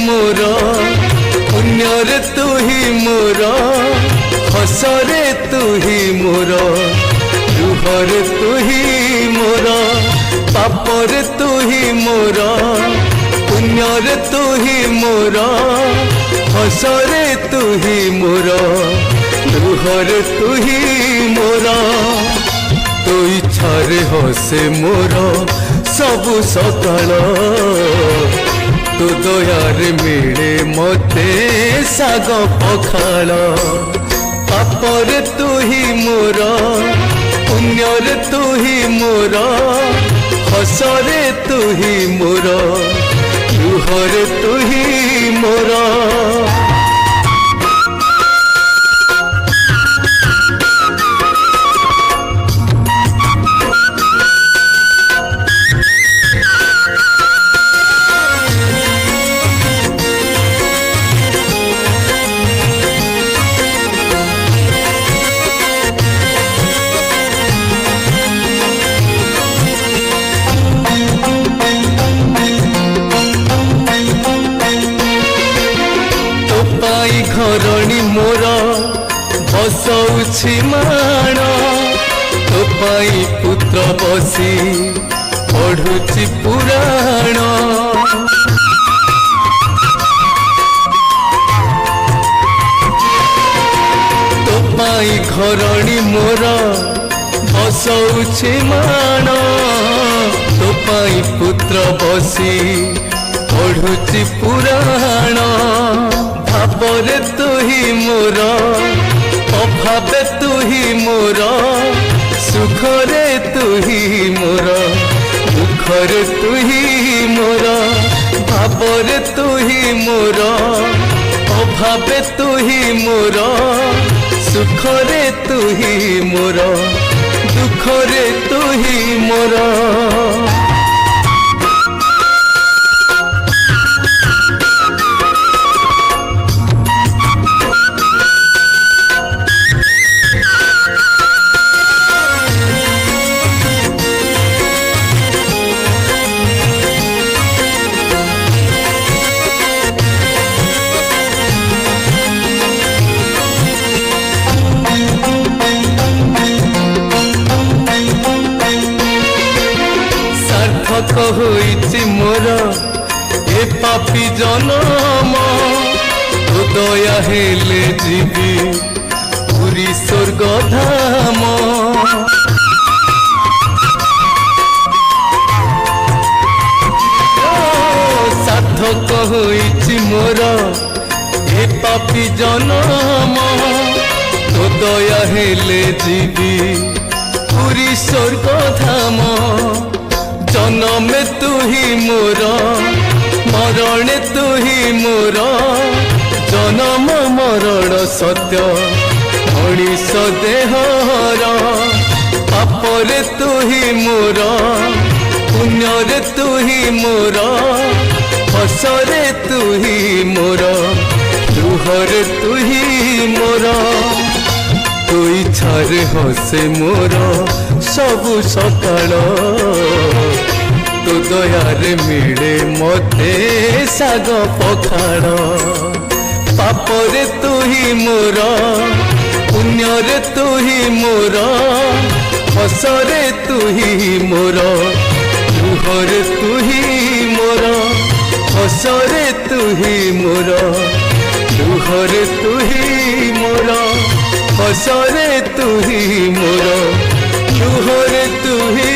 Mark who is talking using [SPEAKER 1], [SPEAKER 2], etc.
[SPEAKER 1] मोर पुण्यरे तू ही मोर हसरे तू ही मोर लुहरे तू ही मोर पापरे तू ही मोर पुण्यरे तू ही मोर हसरे तू ही मोर लुहरे तू ही मोर तो इच्छारे हसे मोर सबु सकाळ तो दयार मिले मते साग पखाळ पापरे तू ही मोर पुण्यरे तू ही मोर हसरे तू ही मोर लुहरे तू ही मोर घरणी मोर बसौछि माण तो पाई पुत्र बसी पढ़ुछि पुराण तो पाई घरणी मोर बसौछि माण तो पाई पुत्र बसी पढ़ुछि पुराण भावरे तू ही मोर अभावे तू ही मोर सुखरे तू ही मोर दुखरे तू ही मोर भावरे तू ही मोर अभावे तू ही मोर सुखरे तू ही मोर दुखरे तू ही मोर होइछि मोर ए पापी जनम तो दया हेले जीवी पुरी स्वर्ग धाम साधक होइछि मोर ए पापी जनम तो दया हेले जीवी पुरी स्वर्ग धाम जन्म तू ही मोर मरण तू ही मोर जन्म मरण सत्य मनीष देहर पापरे तू ही मोर पुण्यरे तू ही मोर हसरे तू ही मोर लुहरे तू ही मोर तो इच्छारे हसे मोर सबु सकाळ तो दयार मिले मते साग पखाण पापरे तू ही मोर पुण्यरे तू ही मोर हसरे तू ही मोर लुहरे तू ही मोर हसरे तू ही मोर लुहरे तू ही मोर हसरे तू ही मोर लुहरे तू ही